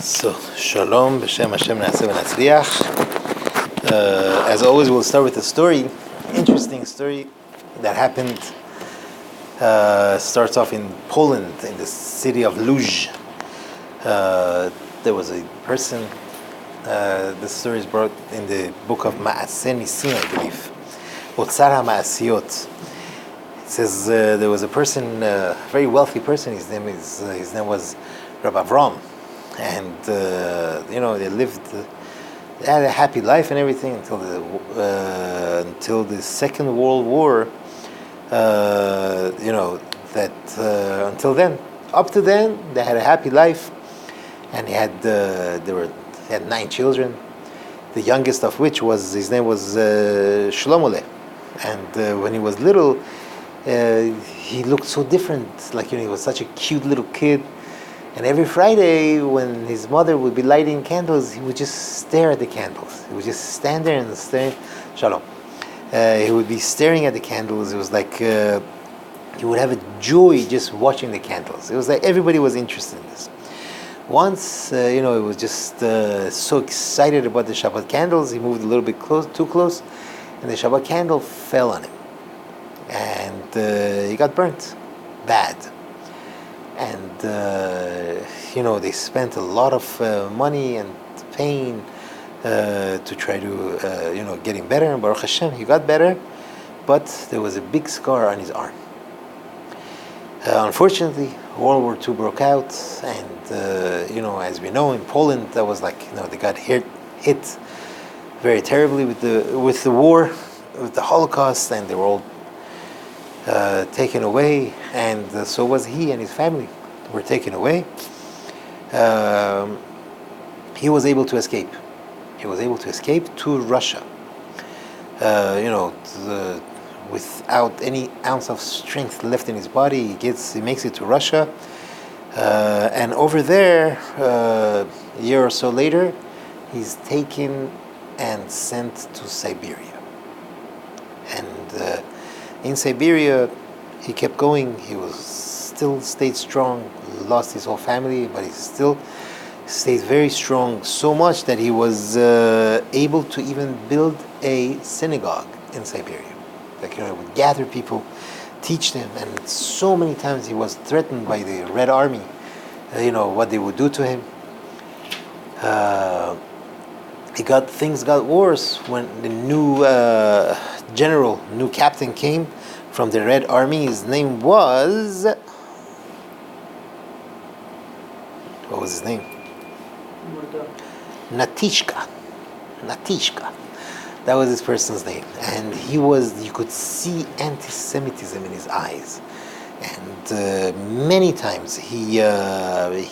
So, Shalom, B'Shem Hashem Na'aseh V'Natzliach. As always, we'll start with a story, interesting story that happened. Starts off in Poland, in the city of Luz. There was a person, this story is brought in the book of Ma'aseh Nisim, I believe. Otzar HaMa'asiyot. It says there was a person, a very wealthy person, his name was Rabbi Avram. And they had a happy life and everything until the Second World War. Until then, up to then, they had a happy life, and he had 9 children. The youngest of which his name was Shlomo. And when he was little, he looked so different. He was such a cute little kid. And every Friday, when his mother would be lighting candles, he would just stare at the candles. He would just stand there and stare. Shalom. He would be staring at the candles. It was like he would have a joy just watching the candles. It was like everybody was interested in this. Once, he was just so excited about the Shabbat candles, he moved a little bit too close, and the Shabbat candle fell on him. And he got burnt bad. And they spent a lot of money and pain to try to get him better. And Baruch Hashem, he got better, but there was a big scar on his arm. Unfortunately, World War II broke out, and as we know, in Poland, that was they got hit very terribly with the war, with the Holocaust, and they were all taken away, and so was he and his family were taken away. He was able to escape. He was able to escape to Russia. Without any ounce of strength left in his body, he makes it to Russia, and over there, a year or so later, he's taken and sent to Siberia. And in Siberia, he kept going. He still stayed strong, lost his whole family, but he still stayed very strong, so much that he was able to even build a synagogue in Siberia. He would gather people, teach them, and so many times he was threatened by the Red Army, what they would do to him. Things got worse when the new new captain came from the Red Army. His name was... What was his name? Natishka. That was this person's name. And you could see anti-Semitism in his eyes. And many times he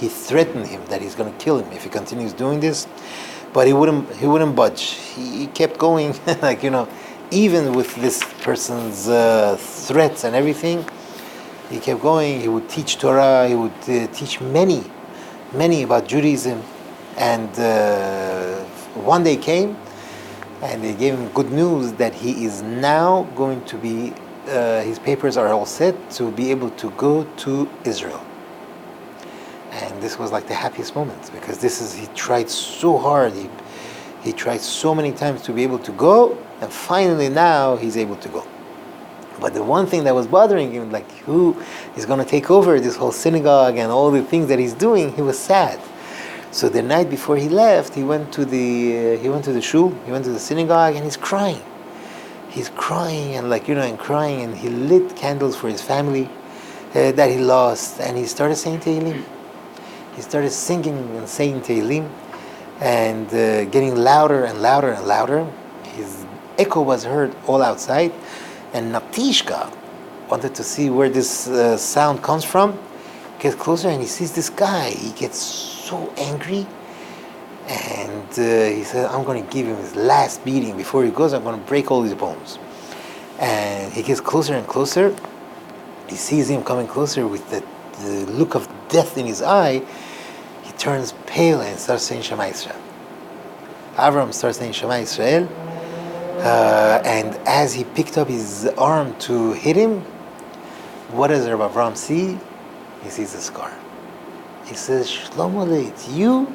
threatened him that he's going to kill him if he continues doing this. But he wouldn't budge. He kept going, even with this person's threats and everything, he kept going. He would teach Torah. He would teach many about Judaism. And one day came, and they gave him good news that he is now going to be, his papers are all set to be able to go to Israel. And this was the happiest moment, because he tried so hard. He tried so many times to be able to go, and finally now he's able to go. But the one thing that was bothering him, who is going to take over this whole synagogue and all the things that he's doing, he was sad. So the night before he left, he went to the shul, he went to the synagogue, and he's crying. He's crying and crying, and he lit candles for his family that he lost, and he started saying Tehillim. He started singing and saying Tehillim, and getting louder and louder and louder. His echo was heard all outside, and Natishka wanted to see where this sound comes from. He gets closer, and he sees this guy. He gets so angry, and he said, I'm going to give him his last beating. Before he goes, I'm going to break all his bones. And he gets closer and closer. He sees him coming closer with the look of death in his eye. He turns pale and starts saying Shema Yisrael. Avram starts saying Shema Yisrael, and as he picked up his arm to hit him, what does Rabbi Avram see? He sees a scar. He says, Shlomo, it's you?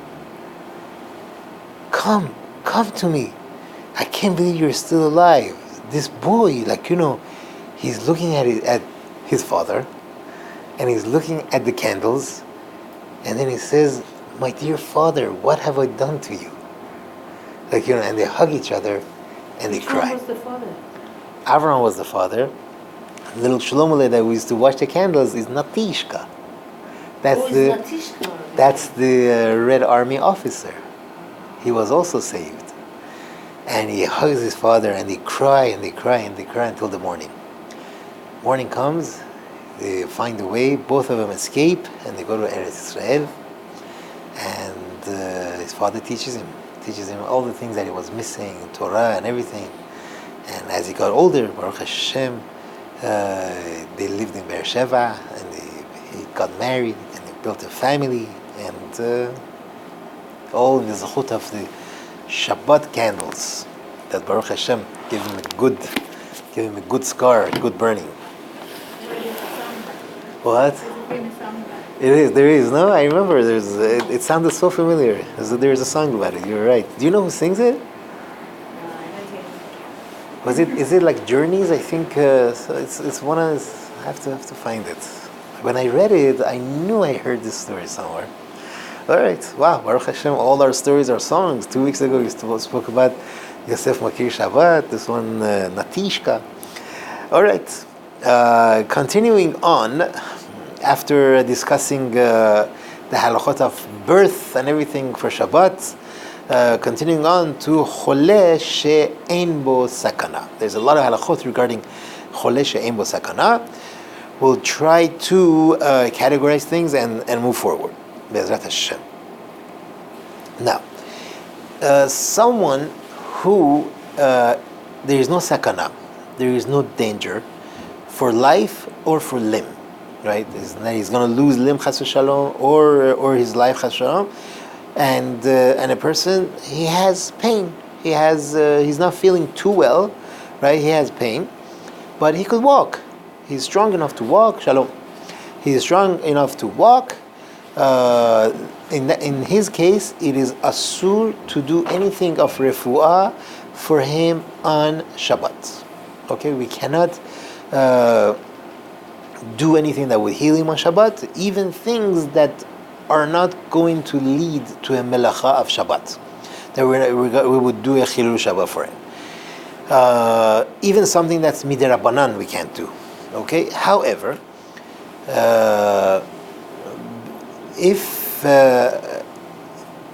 come to me. I can't believe you're still alive. This boy, he's looking at his father, and he's looking at the candles, and then he says, my dear father, what have I done to you? And they hug each other, and they cry. Which one was the father? Avram was the father. Little Shlomele that we used to watch the candles is Natishka. That's the Red Army officer. He was also saved. And he hugs his father, and they cry, and they cry, and they cry until the morning. Morning comes, they find a way, both of them escape, and they go to Eretz Israel. And his father teaches him all the things that he was missing, Torah and everything. And as he got older, Baruch Hashem, they lived in Beersheba, and he got married, and they built a family, and all in the zechut of the Shabbat candles, that Baruch Hashem gave him a good scar, a good burning. What? There is. No, I remember. It sounded so familiar. There's a song about it. You're right. Do you know who sings it? Is it like Journeys? I think so. It's one of. I have to find it. When I read it, I knew I heard this story somewhere. All right. Wow. Baruch Hashem. All our stories are songs. 2 weeks ago, we spoke about Yosef Makir Shabbat. This one, Natishka. All right. Continuing on, after discussing the halachot of birth and everything for Shabbat, continuing on to Choleh she'ein bo sakanah. There's a lot of halachot regarding Choleh she'ein bo sakanah. We'll try to categorize things and move forward. Be'ezrat Hashem. Now, someone who there is no sakanah, there is no danger for life or for limb, right? He's going to lose limb chas v'shalom or his life chas v'shalom, and a person, he has pain. He's not feeling too well, right? He has pain, but he could walk. He's strong enough to walk. Shalom. He is strong enough to walk. In his case, it is asur to do anything of refuah for him on Shabbat. Okay, we cannot do anything that would heal him on Shabbat, even things that are not going to lead to a melacha of Shabbat, that we would do a chilul Shabbat for him. Even something that's midirabanan we can't do. Okay. However,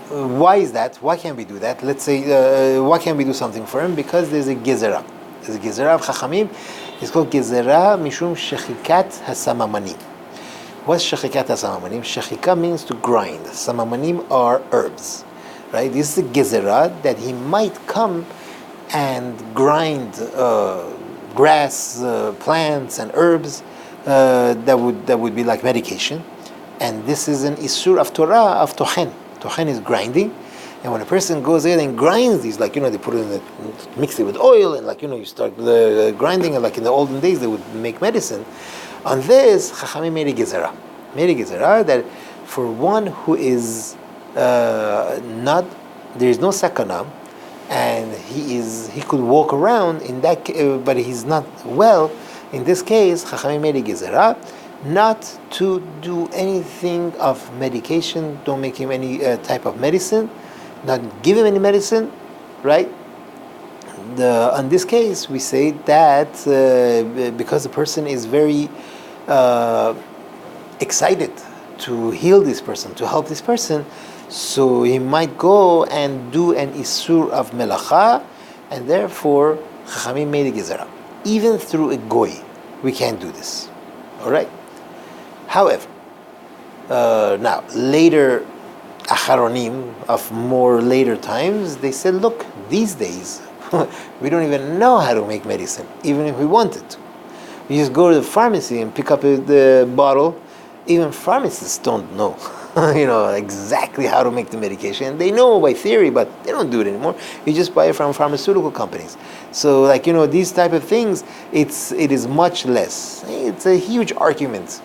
why is that? Why can't we do that? Let's say, why can't we do something for him? Because there's a gezerah. There's a gezerah of Chachamim. It's called gezerah mishum shechikat hasamamanim. What's shechikat hasamamanim? Shechika means to grind. Samamanim are herbs, right? This is a gezerah that he might come and grind grass, plants, and herbs that would be like medication. And this is an isur of Torah of tochen. Tochen is grinding. And when a person goes in and grinds these, they put it mix it with oil, and you start grinding, and like in the olden days, they would make medicine. On this, Chachamim made a gezerah. That for one who is not, there is no sakanah, and he could walk around in that, but he's not well. In this case, Chachamim made a gezerah not to do anything of medication. Don't make him any type of medicine. Not give him any medicine, right? On this case, we say that because the person is very excited to heal this person, to help this person, so he might go and do an isur of melacha, and therefore Chachamim made a gezerah. Even through a goy, we can't do this. All right. However, now later. Acharonim of more later times, they said, look, these days we don't even know how to make medicine, even if we wanted to. We just go to the pharmacy and pick up the bottle. Even pharmacists don't know, exactly how to make the medication. They know by theory, but they don't do it anymore. You just buy it from pharmaceutical companies. So, these type of things, it is much less. It's a huge argument,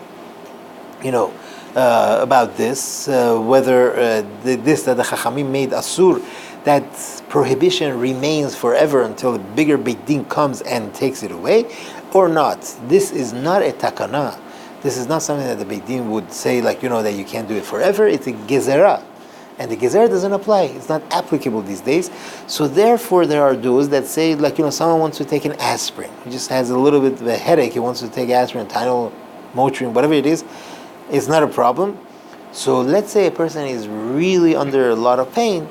about this, whether this that the Chachamim made asur, that prohibition remains forever until a bigger Beit Din comes and takes it away, or not. This is not a takanah. This is not something that the Beit Din would say, like, that you can't do it forever. It's a gezerah. And the gezerah doesn't apply. It's not applicable these days. So therefore, there are those that say, like, someone wants to take an aspirin. He just has a little bit of a headache. He wants to take aspirin, Tylenol, Motrin, whatever it is. It's not a problem. So let's say a person is really under a lot of pain.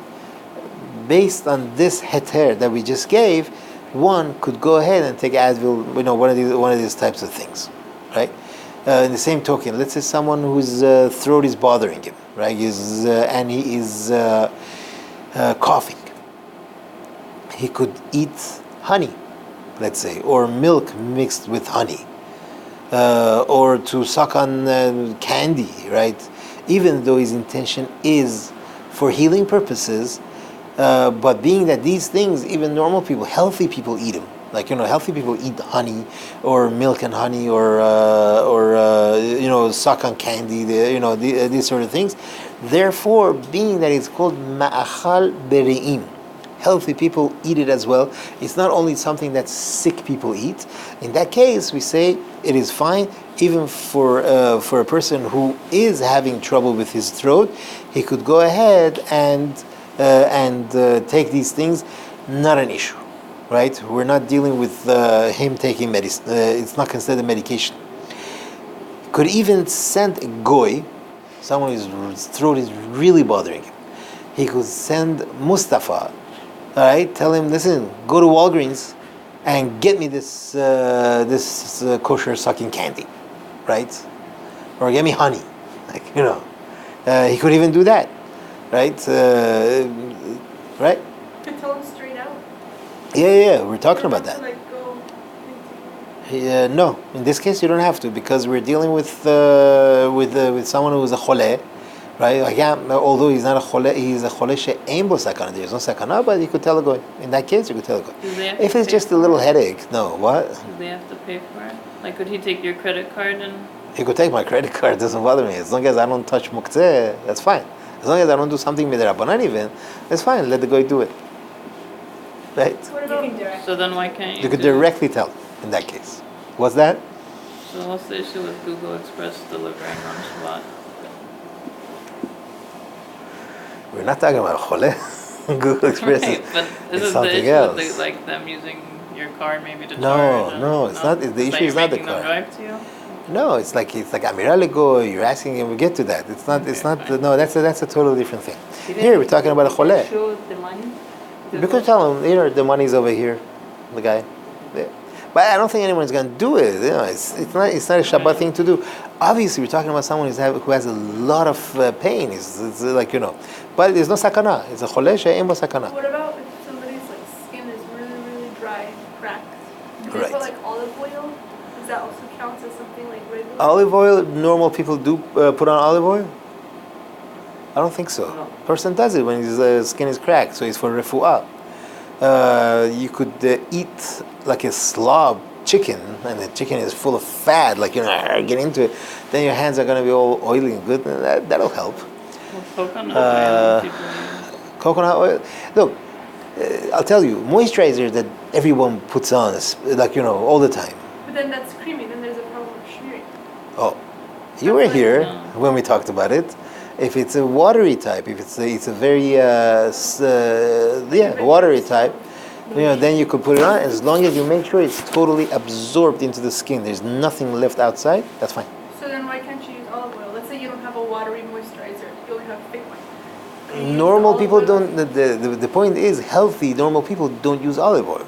Based on this heter that we just gave, one could go ahead and take Advil, one of these types of things, right? In the same token, let's say someone whose throat is bothering him, right? And he is coughing. He could eat honey, let's say, or milk mixed with honey, or to suck on candy, right? Even though his intention is for healing purposes, but being that these things, even normal people, healthy people eat them. Like, healthy people eat honey, or milk and honey, or suck on candy, these sort of things. Therefore, being that it's called ma'achal bere'im, healthy people eat it as well. It's not only something that sick people eat. In that case, we say it is fine, even for a person who is having trouble with his throat. He could go ahead and take these things, not an issue. Right? We're not dealing with him taking medicine. It's not considered medication. Could even send a goy, someone whose throat is really bothering him. He could send Mustafa, all right? Tell him, listen, go to Walgreens and get me this kosher sucking candy, right? Or get me honey, He could even do that, right? Right? Tell him straight out. Yeah, we're talking about that. Like, go no, in this case you don't have to, because we're dealing with someone who is a choleh, right? Although he's not a choleh, he's a choleh she'ein bo sakanah. There's no sakanah, but you could tell a goy. In that case, you could tell a goy. If it's just a little headache, no. What? Do they have to pay for it? Like, could he take your credit card and? He could take my credit card. It doesn't bother me. As long as I don't touch muktzeh, that's fine. As long as I don't do something midrabanan even, that's fine. Let the goy do it. Right? So then why can't you? You could directly tell in that case. What's that? So what's the issue with Google Express delivering on Shabbat? We're not talking about choleh. Google Express Right, but is isn't the something issue else. with them using your card maybe to No, charge? no, it's not. The issue is not the You're making them card. drive to you? No, it's like Amiraligo. You're asking, and we get to that. It's not. Okay, It's not. fine. No, that's a totally different thing. Here we're talking about a choleh. Show the money. You could tell him, the money's over here, the guy. Yeah. But I don't think anyone's going to do it. It's not a Shabbat thing to do. Obviously, we're talking about someone who has a lot of pain. It's like, but there's no sakanah. It's a choleh she'ein bo sakanah. What about if somebody's skin is really, really dry and cracked? Do they Right. put olive oil? Does that also count as something like regular? Olive oil, normal people do put on olive oil? I don't think so. No. Person does it when his skin is cracked, so it's for refuah. You could eat like a slob chicken, and the chicken is full of fat, get into it. Then your hands are going to be all oily and good, and that'll help. Well, coconut oil people use. Coconut oil. Look, I'll tell you, moisturizer that everyone puts on, all the time. But then that's creamy. Then there's a problem with smearing. Oh, you were here No. when we talked about it. If it's a watery type, if it's a very watery type, then you could put it on. As long as you make sure it's totally absorbed into the skin, there's nothing left outside. That's fine. So then why can't you use olive oil? Let's say you don't have a watery moisturizer. You only have a thick one. Can you use Normal olive people oil? don't. The point is, healthy normal people don't use olive oil.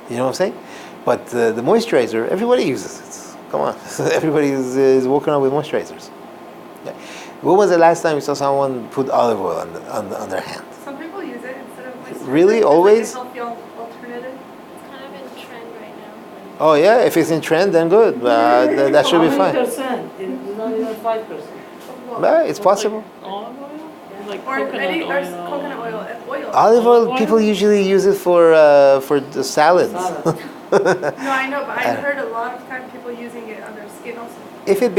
You know what I'm saying? But the moisturizer, everybody uses it. Come on, everybody is walking around with moisturizers. Yeah. When was the last time you saw someone put olive oil on their hand? Some people use it instead of moisturizer. Really? It's Always? like a healthy alternative. It's kind of in trend right now. Oh yeah, if it's in trend, then good. That should be fine. It's not even 5%. But it's possible. Olive oil? Like Or coconut oil. Oil. Olive oil, people usually use it for the salads. Salad. No, I know, but I've heard a lot of times people using it on their skin also. If it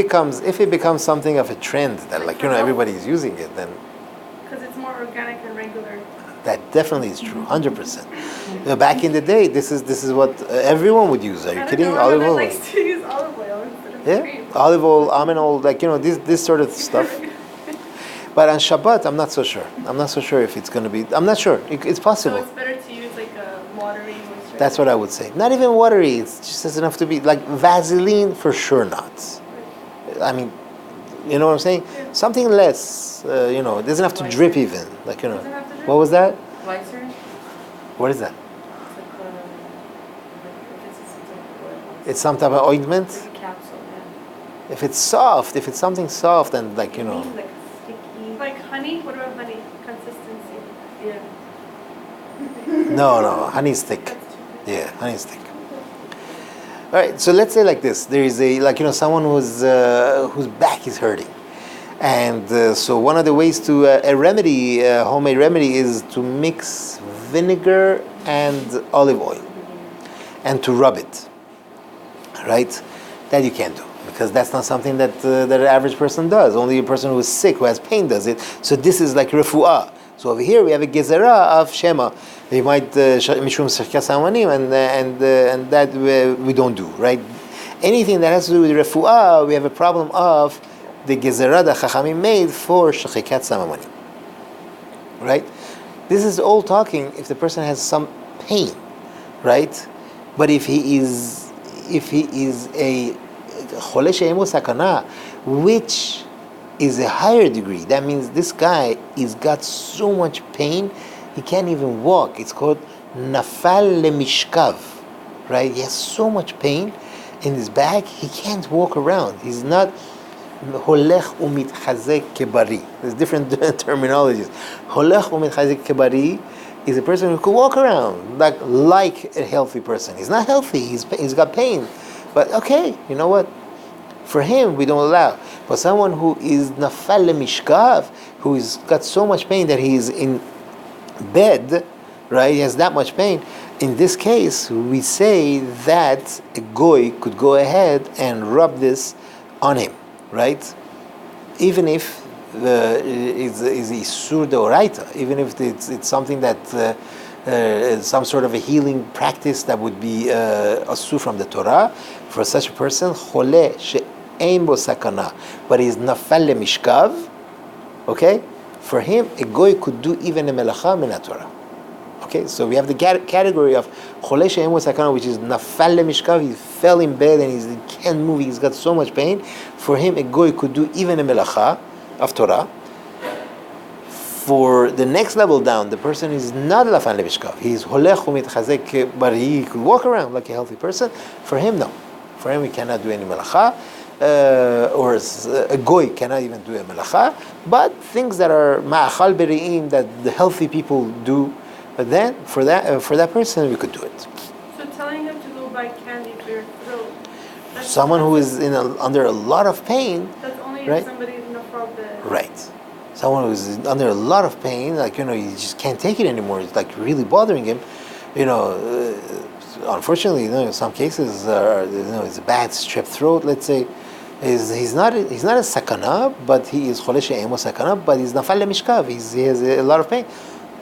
becomes something of a trend that everybody is using it, then Because it's more organic than regular. That definitely is true, 100%. Back in the day, this is what everyone would use. Are you kidding? Olive oil. Likes to use olive oil instead of Yeah, cream. olive oil, almond oil, like this sort of stuff. But on Shabbat, I'm not so sure. I'm not so sure if it's going to be. I'm not sure. It's So possible. it's better to use like a watery moisturizer. That's what I would say. Not even watery. It's just enough to be like Vaseline for sure. Not. I mean, you know what I'm saying? Yeah. Something less. It doesn't have to drip even. Like Doesn't have to drip? What was that? Glycerin? What is that? It's like, It's some type of ointment. it's a capsule, yeah. If it's soft, if it's something soft and like You mean like sticky? Like honey? What about honey? Consistency. Yeah. no, honey's thick. That's too Yeah, honey's thick. All right, so let's say like this: there is someone whose back is hurting, and so one of the ways to a remedy, homemade remedy, is to mix vinegar and olive oil, and to rub it. Right, that you can't do because that's not something that an average person does. Only a person who is sick, who has pain, does it. So this is like refuah. So over here we have a gezerah of shema. They might mishum shechkat samanim, and that we don't do, right? Anything that has to do with refuah, we have a problem of the gezerah that Chachamim made for shechkat samanim, right? This is all talking if the person has some pain, right? But if he is a choleh she'emo sakanah, which is a higher degree. That means this guy is got so much pain, he can't even walk. It's called nafal lemishkav, right? He has so much pain in his back, he can't walk around. He's not holech umitchazek kebari. There's different terminologies. Holech umitchazek kebari is a person who can walk around like a healthy person. He's not healthy. He's got pain, but okay, you know what? For him, we don't allow. But someone who is nafal mishkav, who has got so much pain that he is in bed, right? He has that much pain. In this case, we say that a goy could go ahead and rub this on him, right? Even if it's isur deoraita, even if it's something that some sort of a healing practice that would be asur from the Torah, for such a person, choleh she'ein bo sakanah, but he's nafal lemishkav, okay? For him, a goy could do even a melacha min Torah. Okay, so we have the category of choleh she'ein bo sakanah, which is nafal lemishkav. He fell in bed and he can't move. He's got so much pain. For him, a goy could do even a melacha of Torah. For the next level down, the person is not nafal lemishkav. He's holech umitchazek, but he could walk around like a healthy person. For him, no. For him, he cannot do any melacha. Or a goy cannot even do a melacha. But things that are ma'achal beri'im that the healthy people do, then for that person, we could do it. So telling him to go buy candy for your throat. Someone who is under a lot of pain. That's only right? if somebody's in a problem. Right. Someone who's under a lot of pain, he just can't take it anymore. It's like really bothering him. Unfortunately, in some cases, it's a bad strep throat. Let's say, he's not a sakanah, but he is choleh she'ein bo sakanah, but he's nafal lemishkav. He has a lot of pain.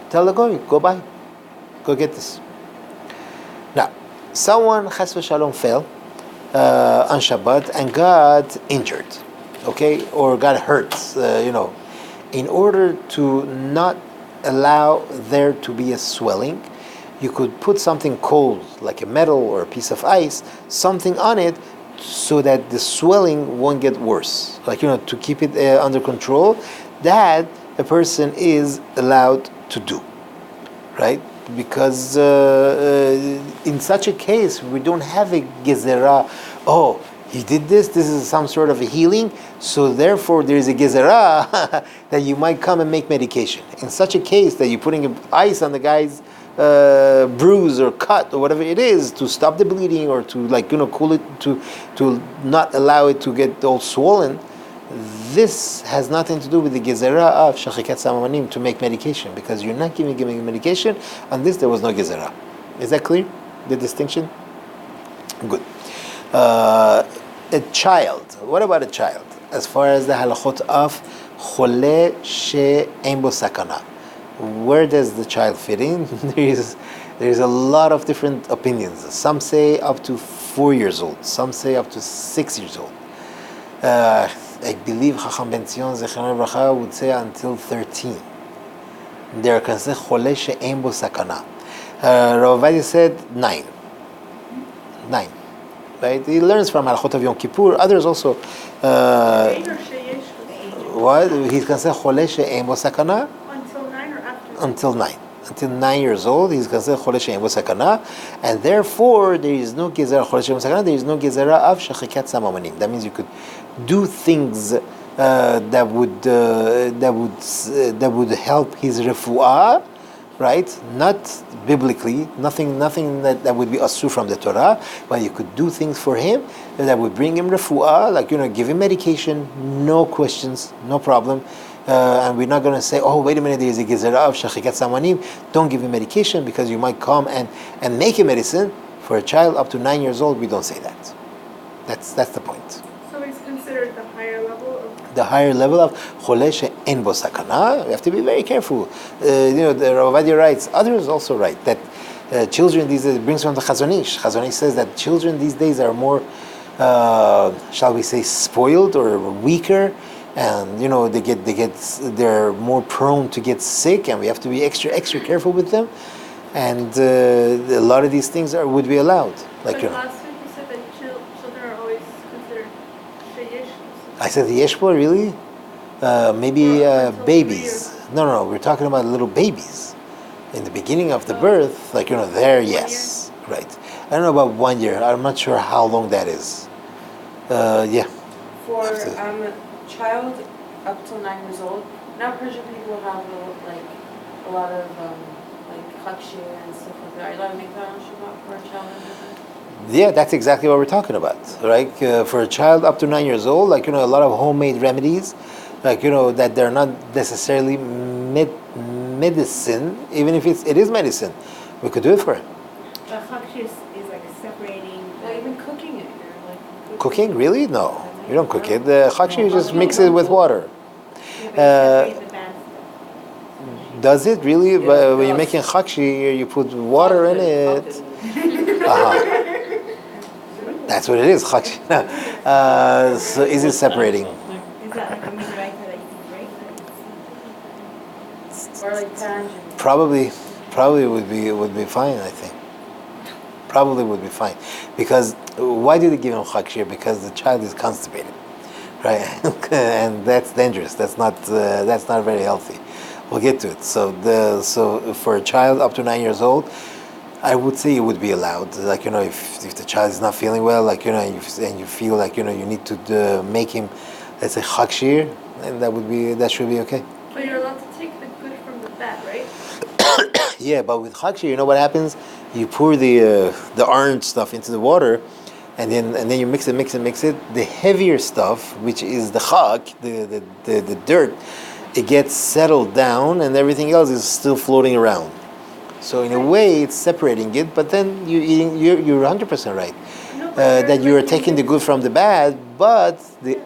Tell the goy, go buy, go get this. Now, someone chas v'shalom fell on Shabbat and got injured, okay, or got hurt, in order to not allow there to be a swelling, you could put something cold, like a metal or a piece of ice, something on it, so that the swelling won't get worse. To keep it under control, that a person is allowed to do, right? Because in such a case, we don't have a gezerah. Oh, he did this. This is some sort of a healing. So therefore, there is a gezerah that you might come and make medication. In such a case, that you're putting ice on the guy's bruise or cut or whatever it is to stop the bleeding or to cool it to not allow it to get all swollen. This has nothing to do with the gezerah of shechkat samanim to make medication, because you're not giving medication. On this, there was no gezerah. Is that clear? The distinction? Good. A child. What about a child? As far as the halachot of choleh she'ein bo sakanah, Where does the child fit in? There's a lot of different opinions. Some say up to 4 years old. Some say up to 6 years old. I believe Chacham Ben Zion Zechron Bracha would say until 13. They're considered Choleh she'ein bo sakanah. Rav Ovadia said 9. 9. Right? He learns from Halachot of Yom Kippur. Others also. Eight or sheyesh was What? He's considered Choleh she'ein bo sakanah until 9 or after? until 9. Until 9 years old, he's considered Choleh she'ein bo sakanah, and therefore there is no gezerah Choleh she'ein bo sakanah. There is no gezerah of shechikat samamanim. That means you could do things that would help his refuah, right? Not biblically, nothing that would be asur from the Torah, but you could do things for him that would bring him refuah, like give him medication, no questions, no problem. And we're not going to say, oh, wait a minute, there is a gezerah of shechikat samanim. Don't give him medication because you might come and make a medicine. For a child up to 9 years old, we don't say that. That's the point. So it's considered the higher level of... The higher level of Choleh she'ein bo sakanah. We have to be very careful. The Rav Ovadia writes, others also write, that children these days, brings from the Chazon Ish. Chazon Ish says that children these days are more, shall we say, spoiled or weaker, and they're more prone to get sick, and we have to be extra careful with them. And a lot of these things would be allowed. Like last week you said that children are always considered sheyesh. I said the yeshbo, really? Maybe babies. No, we're talking about little babies. In the beginning of the birth, there, yes. Right. I don't know about 1 year. I'm not sure how long that is. Yeah. For a child up till 9 years old, now Persian people have a lot of chakshir and stuff like that. Are you allowed to make that on Shabbat for a child? Yeah, that's exactly what we're talking about, right? For a child up to 9 years old, a lot of homemade remedies, that they're not necessarily medicine, even if it is medicine, we could do it for him. But chakshir is like separating. Even cooking it. Cooking? Really? No, you don't cook it. The chakshir, you just mix it with water. Does it really? Yeah, when you're making chakshir, you put water in it. That's what it is, chakshir. So is it separating? Is that like a midraita that you can break? Or tangerine? Probably would be fine, I think. Probably would be fine. Because why do they give him chakshir? Because the child is constipated, right? And that's dangerous. That's not very healthy. We'll get to it. So for a child up to 9 years old, I would say it would be allowed. If the child is not feeling well, and you feel you need to make him, let's say, chakshir, then that should be okay. But you're allowed to take the good from the bad, right? Yeah, but with chakshir, what happens? You pour the orange stuff into the water, and then you mix it. The heavier stuff, which is the chak, the dirt, it gets settled down, and everything else is still floating around. So in a way, it's separating it. But then you're 100% right that you are taking the good from the bad. But the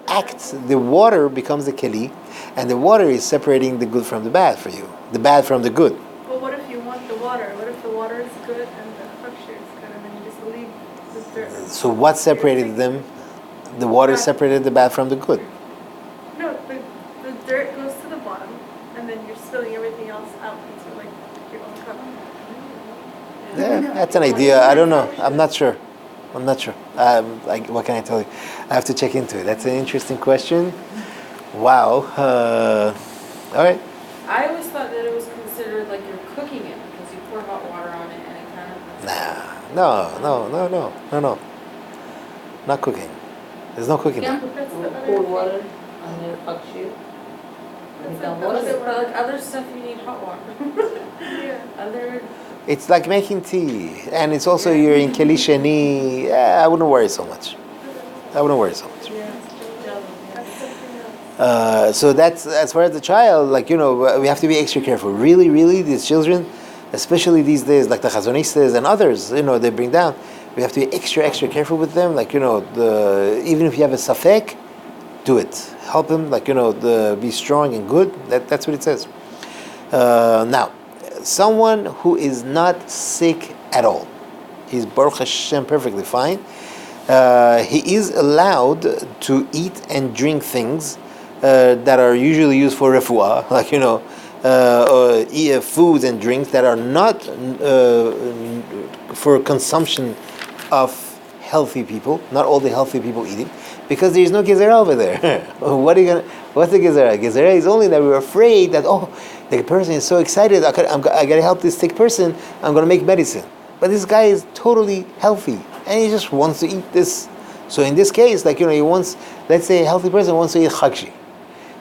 water becomes the keli, and the water is separating the good from the bad for you, the bad from the good. But what if you want the water? What if the water is good and the chakshir is good, and then you just leave the dirt? So what separated them? The water separated the bad from the good. No, the dirt goes to the bottom, and then you're spilling everything else out into your own cup. Yeah, that's an idea. I don't know. I'm not sure. What can I tell you? I have to check into it. That's an interesting question. Wow. All right. I always thought that it was considered like you're cooking it because you pour hot water on it and it kind of... No. Not cooking. There's no cooking. Yeah, but that's the other Pour thing. water on your chakshir. But other stuff you need hot water. Yeah. It's like making tea, and it's also you're in keli sheni. I wouldn't worry so much. So that's as far as the child. We have to be extra careful. Really, these children, especially these days, like the Chazon Ish says and others, they bring down. We have to be extra careful with them. Even if you have a safek, do it. Help them. Be strong and good. That's what it says. Now, someone who is not sick at all, he's Baruch Hashem perfectly fine. He is allowed to eat and drink things that are usually used for refuah, like foods and drinks that are not for consumption of healthy people. Not all the healthy people eat it, because there is no gezerah over there. What's the gezerah? Gezerah is only that we're afraid that the person is so excited. I got to help this sick person. I'm going to make medicine, but this guy is totally healthy and he just wants to eat this. So in this case, he wants, let's say a healthy person wants to eat chakshi.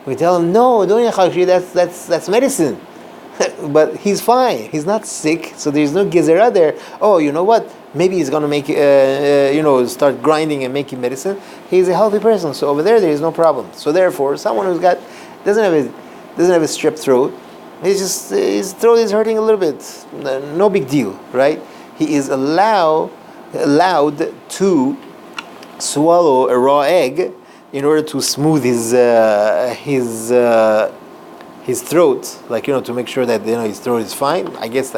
We tell him, no, don't eat chakshi, that's medicine. But he's fine, he's not sick, so there's no gezerah there. Oh, you know what? Maybe he's going to make, start grinding and making medicine. He's a healthy person, so over there is no problem. So therefore, someone who's doesn't have a strep throat, his throat is hurting a little bit, no big deal, right? He is allowed to swallow a raw egg in order to smooth his throat, to make sure that his throat is fine. I guess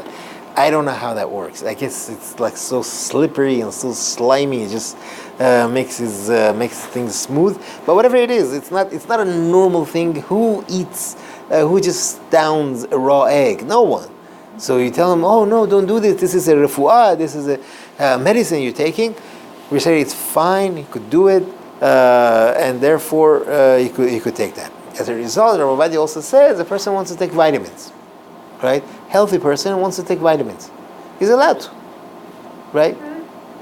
I don't know how that works. I guess it's so slippery and so slimy. It just makes things smooth. But whatever it is, it's not a normal thing. Who just downs a raw egg? No one. So you tell him, oh no, don't do this. This is a refuah. This is a medicine you're taking. We say it's fine. He could do it, and therefore he could take that. As a result, Rabbi Ovadia also says a person wants to take vitamins, right? Healthy person wants to take vitamins. He's allowed to, right?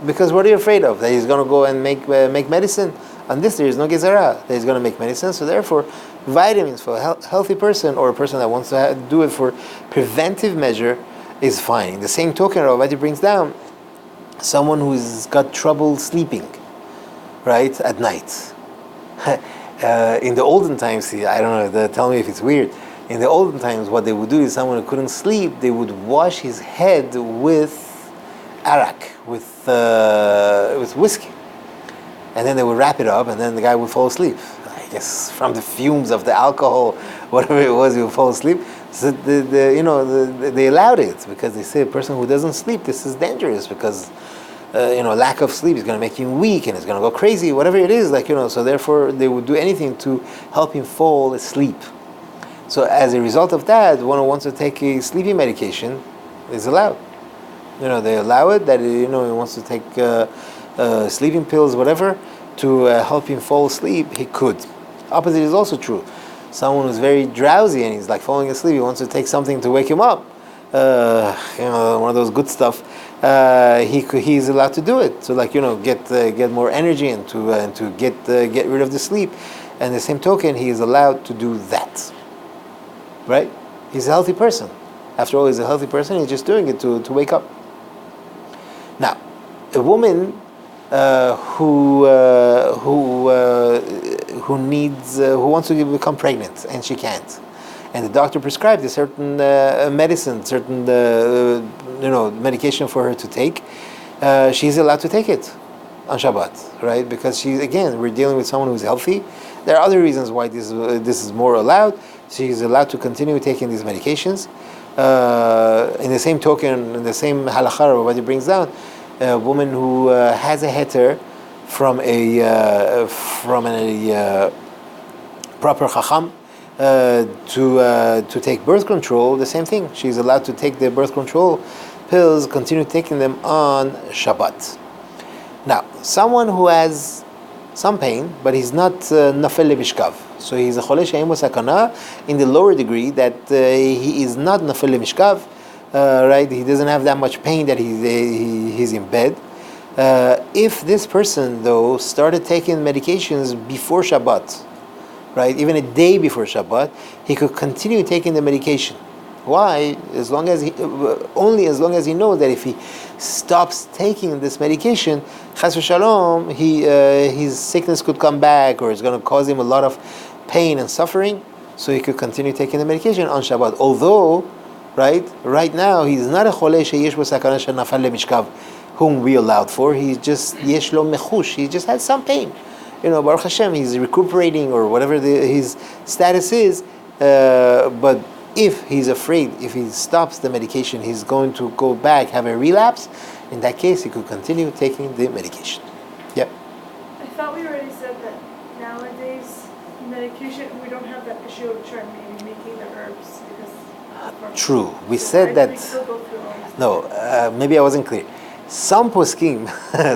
Because what are you afraid of? That he's going to go and make medicine? On this, there is no gezerah. That he's going to make medicine. So therefore, vitamins for a healthy person or a person that wants to do it for preventive measure is fine. In the same token, Rabbi Ovadia brings down someone who's got trouble sleeping, right, at night. In the olden times, I don't know, tell me if it's weird. In the olden times, what they would do is someone who couldn't sleep, they would wash his head with arak, with whiskey. And then they would wrap it up, and then the guy would fall asleep. I guess from the fumes of the alcohol, whatever it was, he would fall asleep. So they allowed it, because they say a person who doesn't sleep, this is dangerous, because lack of sleep is going to make him weak and it's going to go crazy, whatever it is, so therefore they would do anything to help him fall asleep. So as a result of that, one who wants to take a sleeping medication is allowed. They allow it, that he wants to take sleeping pills, whatever, to help him fall asleep, he could. Opposite is also true. Someone who's very drowsy and he's falling asleep, he wants to take something to wake him up, one of those good stuff. He's allowed to do it. So get more energy and to get rid of the sleep. And the same token, he is allowed to do that. Right? He's a healthy person. After all, he's a healthy person. He's just doing it to wake up. Now, a woman who wants to become pregnant and she can't, and the doctor prescribed a certain medicine, certain medication for her to take, she's allowed to take it on Shabbat, right? Because we're dealing with someone who's healthy. There are other reasons why this is more allowed. She's allowed to continue taking these medications. In the same token, in the same halakha, what he brings down, a woman who has a heter from a proper chacham to take birth control, the same thing. She's allowed to take the birth control pills, continue taking them on Shabbat. Now, someone who has some pain, but he's not nafel lemishkav. So he's a choleh she'emo sakanah in the lower degree, that he is not nafel lemishkav, right? He doesn't have that much pain that he's in bed. If this person, though, started taking medications before Shabbat, right, even a day before Shabbat, he could continue taking the medication. Why? Only as long as he knows that if he stops taking this medication, chas v'shalom, his sickness could come back, or it's going to cause him a lot of pain and suffering. So he could continue taking the medication on Shabbat. Although, right now he's not a choleh sheyesh bo sakanah shel nafal lemishkav, whom we allowed for. He's just yesh lo mechush. He just had some pain. Baruch Hashem, he's recuperating, or whatever his status is. But If he's afraid, if he stops the medication, he's going to go back, have a relapse. In that case, he could continue taking the medication. Yep. I thought we already said that nowadays medication, we don't have that issue of trying maybe making the herbs because. True. We So said why do we that. still go through all this? No, maybe I wasn't clear. Some poskim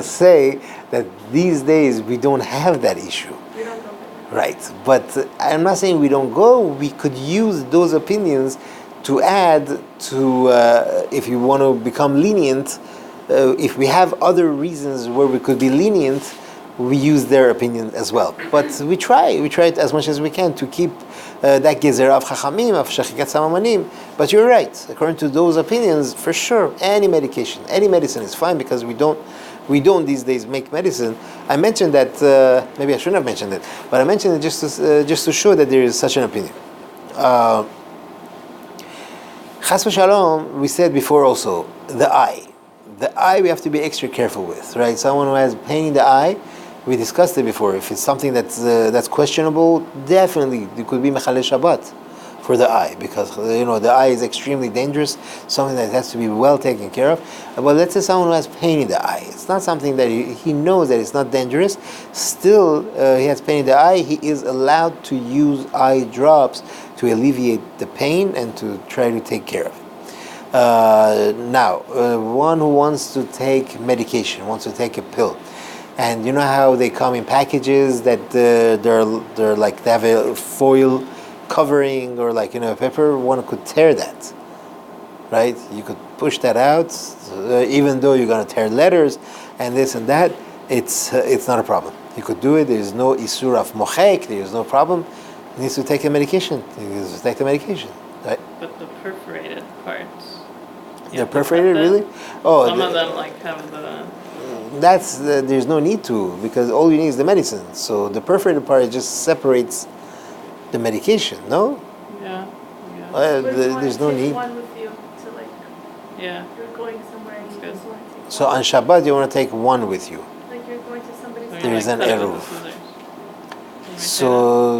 say that these days we don't have that issue. We don't go through. Right, but I'm not saying we don't go. We could use those opinions to add to, if you want to become lenient, if we have other reasons where we could be lenient, we use their opinion as well. But we try it as much as we can to keep that gezer of chachamim, of shachikat samamanim. But you're right, according to those opinions, for sure, any medication, any medicine is fine because we don't these days make medicine. I mentioned that, maybe I shouldn't have mentioned it, but I mentioned it just to show that there is such an opinion. Chas v'shalom, we said before also, the eye. The eye we have to be extra careful with, right? Someone who has pain in the eye, we discussed it before. If it's something that's questionable, definitely it could be mechaleh Shabbat for the eye, because the eye is extremely dangerous, something that has to be well taken care of. But let's say someone who has pain in the eye, it's not something that he knows that it's not dangerous, still he has pain in the eye, he is allowed to use eye drops to alleviate the pain and to try to take care of it. Now, one who wants to take medication, wants to take a pill, and you know how they come in packages that they're like, they have a foil covering or paper, one could tear that, right? You could push that out, even though you're going to tear letters and this and that, it's not a problem. You could do it, there's no isur of mochek, there's no problem. He needs to take a medication, right? But the perforated parts. They're perforated, really? Oh, some of them have the. That's there's no need to, because all you need is the medicine. So the perforated part just separates the medication, no? Yeah. There's no need. One with you to Yeah. you're going somewhere and you Good. just want to take So one. on Shabbat you want to take one with you. Like you're going to somebody's So you, There is an cut it with eruv. the scissors. Can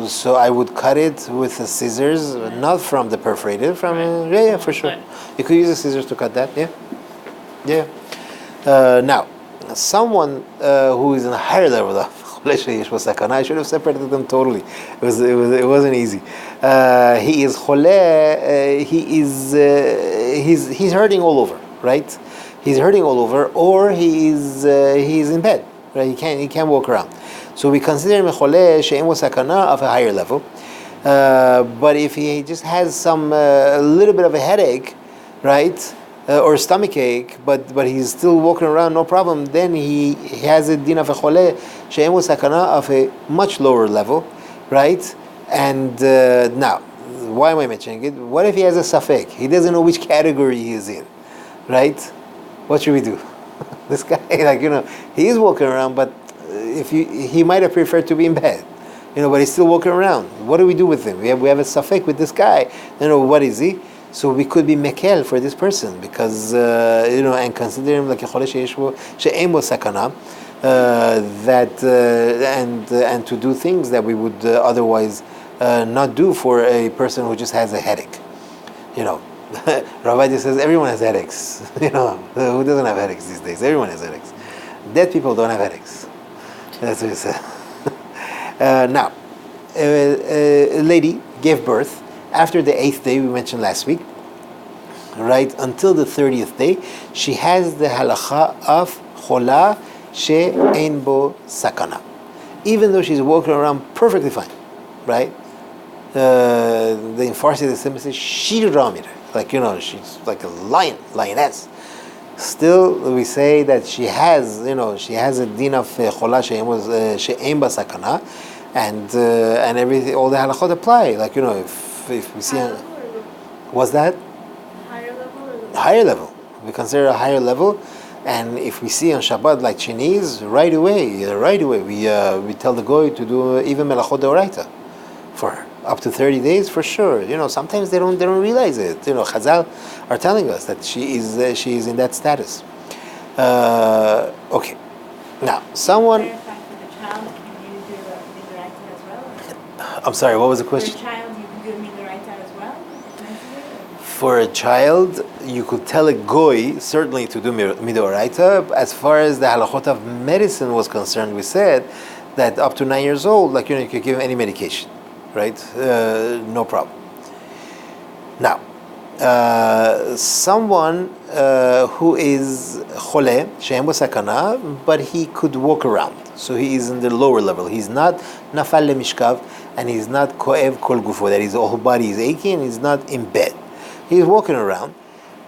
we say So I would cut it with the scissors, not from the perforated, from Right. yeah, for sure. Right. You could use the scissors to cut that, yeah. Now, someone who is in a higher level of sakanah, I should have separated them totally. It wasn't easy. He is choleh. He's hurting all over, right? He's hurting all over, or he's in bed, right? He can't walk around. So we consider him a choleh she'em sakanah of a higher level. But if he just has a little bit of a headache, right? Or stomach ache, but he's still walking around, no problem, then he has a din of a choleh she'em sakanah of a much lower level, right? And now, why am I mentioning it? What if he has a safek? He doesn't know which category he is in, right? What should we do? This guy, he is walking around, but he might have preferred to be in bed, but he's still walking around. What do we do with him? We have a safek with this guy. What is he? So we could be mekel for this person because and consider him like a choleh she'em bo sakanah, and to do things that we would otherwise not do for a person who just has a headache. Rabbi just says everyone has headaches. Who doesn't have headaches these days? Everyone has headaches. Dead people don't have headaches. That's what he said. Now, a lady gave birth after the 8th day we mentioned last week, right, until the 30th day, she has the halacha of cholah she'en bo sakanah, even though she's walking around perfectly fine, right? The Farsi the symbol says shir ramir, she's like a lioness. Still, we say that she has a din of cholah she'en bo sakanah, and everything, all the halachot apply. If we see, what's that? Higher level or Higher level. We consider a higher level, and if we see on Shabbat like Chinese, right away, we tell the goy to do even melachot deoraita for her up to 30 days for sure. Sometimes they don't realize it. Chazal are telling us that she is in that status. Okay, now someone. Clarify for the child, can you do midoraita as well? I'm sorry. What was the For question? a child, you can do midoraita as well? For a child, you could tell a goy certainly to do midoraita. As far as the halachot of medicine was concerned, we said that up to 9 years old, you could give him any medication, right? No problem. Now, someone who is choleh, she'en bo sakanah, but he could walk around. So he is in the lower level. He's not nafal lemishkav, and he's not ko'ev kol gufo, that his whole body is aching, and he's not in bed. He's walking around.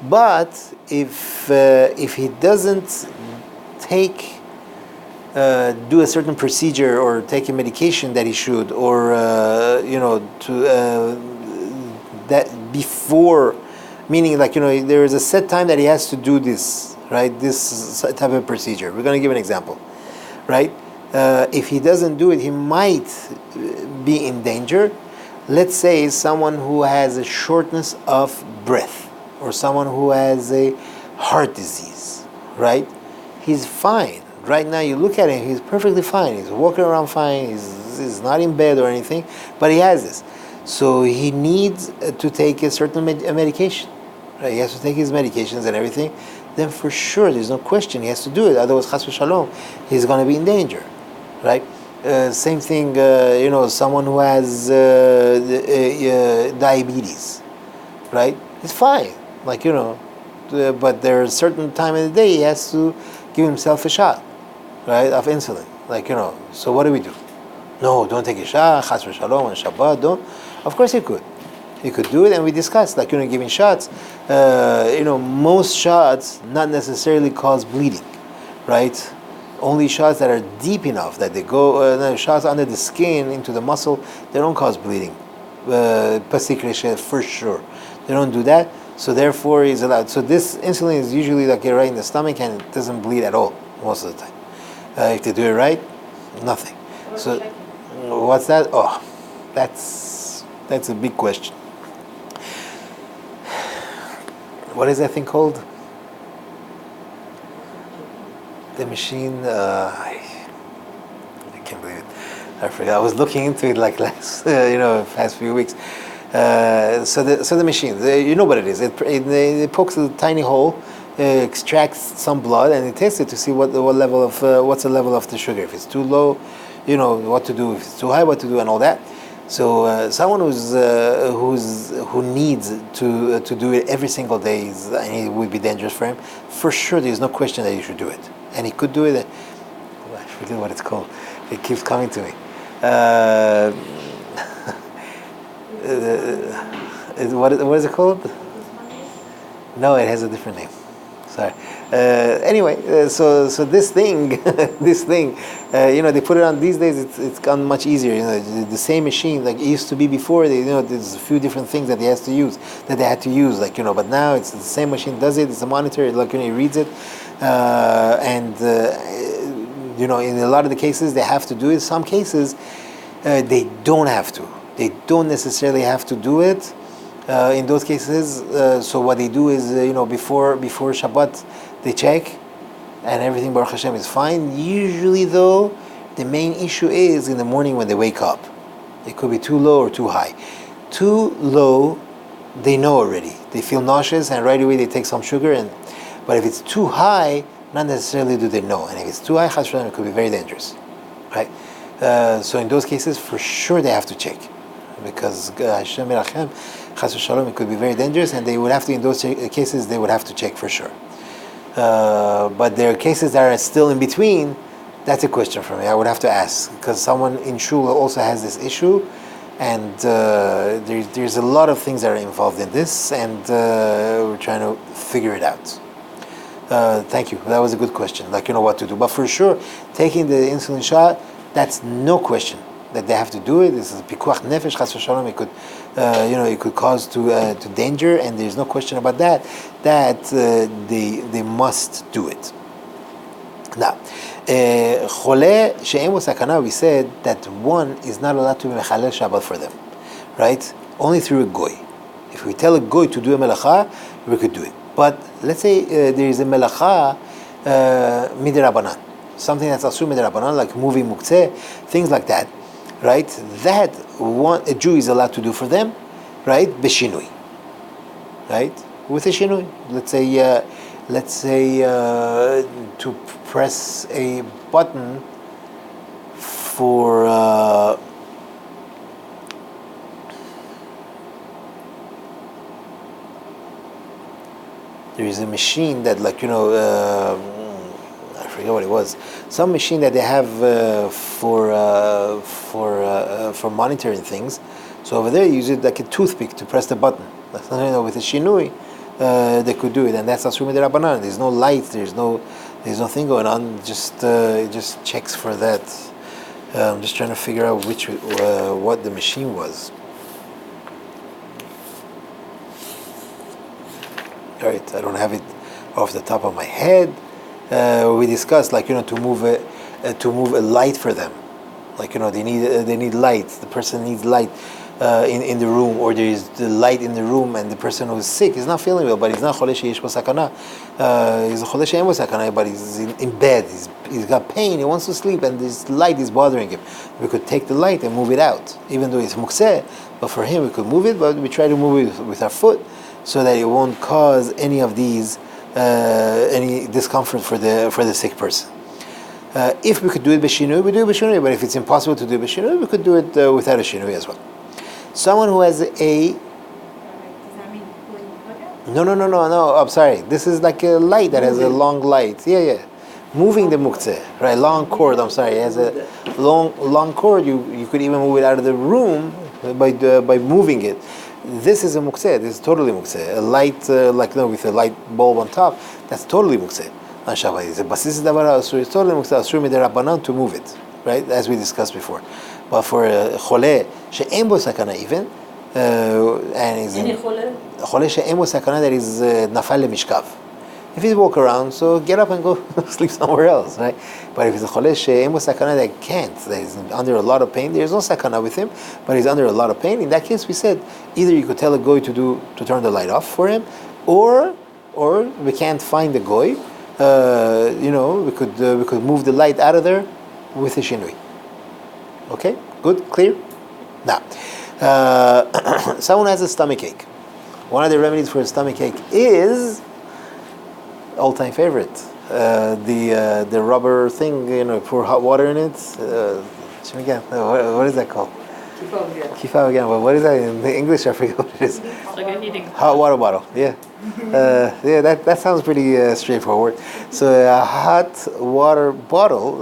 But if he doesn't do a certain procedure or take a medication that he should, or that before, meaning there is a set time that he has to do this, right? This type of procedure. We're going to give an example, right? If he doesn't do it, he might be in danger. Let's say someone who has a shortness of breath, or someone who has a heart disease, right? He's fine. Right now you look at him, he's perfectly fine. He's walking around fine, he's not in bed or anything, but he has this. So he needs to take a certain medication. Right? He has to take his medications and everything. Then for sure, there's no question, he has to do it. Otherwise, chas v'shalom, he's going to be in danger. Right? Same thing, someone who has diabetes, right? He's fine, but there's a certain time of the day he has to give himself a shot, right, of insulin, So what do we do? No, don't take a shot, chas v'shalom on Shabbat, don't. Of course he could. He could do it, and we discussed, giving shots. Most shots not necessarily cause bleeding, right? Only shots that are deep enough that they go, shots under the skin into the muscle, they don't cause bleeding. Pasikreshe for sure. They don't do that, so therefore he's allowed. So this insulin is usually right in the stomach and it doesn't bleed at all most of the time. If they do it right, nothing. So what's that? Oh, that's a big question. What is that thing called? The machine, I can't believe it. I forgot. I was looking into it last, past few weeks. So the machine, you know what it is. It pokes a tiny hole, extracts some blood, and it tests it to see what's the level of the sugar. If it's too low, what to do. If it's too high, what to do, and all that. So someone who needs to do it every single day, and it would be dangerous for him. For sure, there's no question that he should do it. And he could do it. I forget what it's called. It keeps coming to me. What is it called? No, it has a different name. Sorry. Anyway, so this thing, they put it on these days. It's gone much easier. The same machine like it used to be before. There's a few different things that they had to use. But now it's the same machine does it. It's a monitor. It reads it. In a lot of the cases they have to do it. Some cases they don't have to. They don't necessarily have to do it. In those cases, so what they do is before Shabbat they check, and everything Baruch Hashem is fine. Usually though, the main issue is in the morning when they wake up. It could be too low or too high. Too low, they know already. They feel nauseous and right away they take some sugar. But if it's too high, not necessarily do they know. And if it's too high, chas v'shalom, it could be very dangerous, right? So in those cases, for sure they have to check, because Hashem Yerachem, chas v'shalom, it could be very dangerous, and they would have to, in those cases, they would have to check for sure. But there are cases that are still in between. That's a question for me. I would have to ask, because someone in shul also has this issue, and there's a lot of things that are involved in this, and we're trying to figure it out. Thank you. That was a good question. What to do. But for sure, taking the insulin shot, that's no question that they have to do it. This is pikuach nefesh, chas v'shalom. It could, it could cause to danger, and there's no question about that. That they must do it. Now, choleh she'en bo sakanah, we said that one is not allowed to be mechalel Shabbat for them, right? Only through a goy. If we tell a goy to do a melacha, we could do it. But let's say there is a melacha midirabanan, something that's asur midirabanan, like moving muktzeh, things like that, right? That a Jew is allowed to do for them, right? Beshinui. right? With a shinui. Let's say to press a button for there is a machine that, like, I forget what it was. Some machine that they have for monitoring things. So over there, you use it like a toothpick to press the button. That's not, with a shinui, they could do it, and that's asur midirabanan. There's no light. There's no thing going on. It just checks for that. I'm just trying to figure out what the machine was. All right, I don't have it off the top of my head. We discussed, like, to move a light for them, like, they need light. The person needs light in the room, or there is the light in the room, and the person who is sick is not feeling well, but he's not choleh sheyesh bo sakanah. He's a choleh she'en bo sakanah, but he's in bed. He's got pain. He wants to sleep, and this light is bothering him. We could take the light and move it out, even though it's mukseh. But for him, we could move it, but we try to move it with our foot, so that it won't cause any of these any discomfort for the sick person. If we could do it b'shinui, we do it b'shinui. But if it's impossible to do it b'shinui, we could do it without a shinui as well. Someone who has a Does that mean when you plug it? No. I'm sorry. This is like a light that has a long light. Yeah. Moving the muktzeh, right? Long cord. I'm sorry. It has a long cord. You could even move it out of the room by moving it. This is a mukseh. This is totally mukseh. A light, with a light bulb on top, that's totally mukseh on Shabbat. But this is it's totally mukseh. Asur midirabanan to move it, right? As we discussed before. But for choleh she'en bo sakanah, even, and is choleh she'en bo sakanah, that is nafal lemishkav. If he's walk around, so get up and go sleep somewhere else, right? But if it's a choleh she'en bo sakanah that can't, that is under a lot of pain, there's no sakanah with him, but he's under a lot of pain. In that case, we said either you could tell a goy to turn the light off for him, or we can't find the goy. We could move the light out of there with a shinui. Okay, good, clear. Now, someone has a stomach ache. One of the remedies for a stomach ache is all-time favorite, the rubber thing, pour hot water in it. What is that called? Kifa again. But what is that in the English? I forget what it is. It's like a heating hot water bottle. Yeah. That sounds pretty straightforward. So a hot water bottle,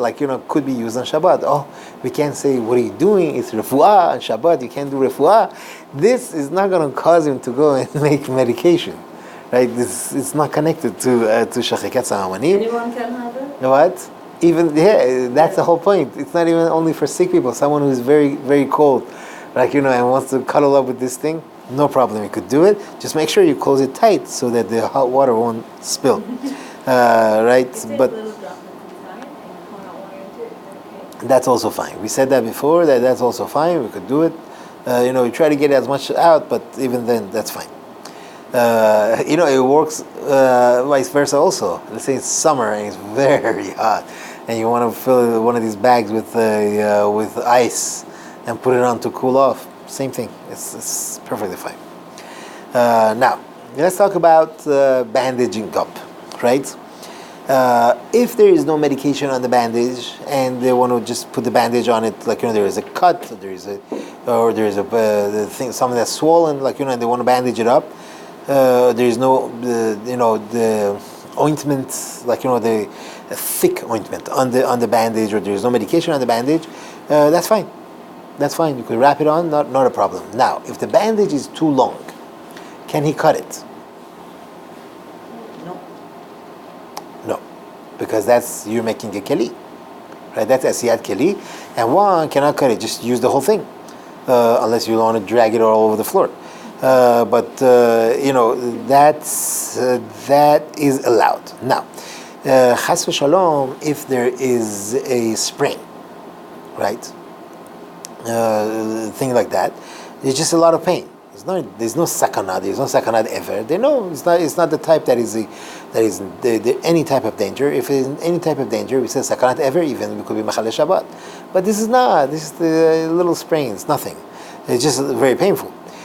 could be used on Shabbat. Oh, we can't say, what are you doing? It's refuah on Shabbat. You can't do refuah. This is not going to cause him to go and make medication. Right? It's not connected to shachikat samamanim. Anyone can have it? What? That's the whole point. It's not even only for sick people. Someone who is very, very cold, and wants to cuddle up with this thing, no problem. You could do it. Just make sure you close it tight so that the hot water won't spill. Right? But that's also fine. We said that before. That's also fine. We could do it. We try to get as much out, but even then, that's fine. It works vice versa also. Let's say it's summer and it's very hot, and you want to fill one of these bags with ice and put it on to cool off. Same thing. It's perfectly fine. Now, let's talk about bandaging up, right? If there is no medication on the bandage and they want to just put the bandage on it, there is a cut, there is a the thing, something that's swollen, and they want to bandage it up. There is no the ointment, the thick ointment on the bandage, or there is no medication on the bandage. That's fine. That's fine. You could wrap it on, not a problem. Now, if the bandage is too long, can he cut it? No, because you're making a keli, right? That's asiyat keli, and one cannot cut it. Just use the whole thing, unless you want to drag it all over the floor. But that is allowed. Now, chas v'shalom, if there is a sprain, right? Thing like that, there's just a lot of pain. There's no sakanah. There's no sakanah ever. They know it's not the type that is any type of danger. If it's any type of danger, we say sakanah ever. Even it could be machal Shabbat. But this is not. This is the little sprain. It's nothing. It's just very painful.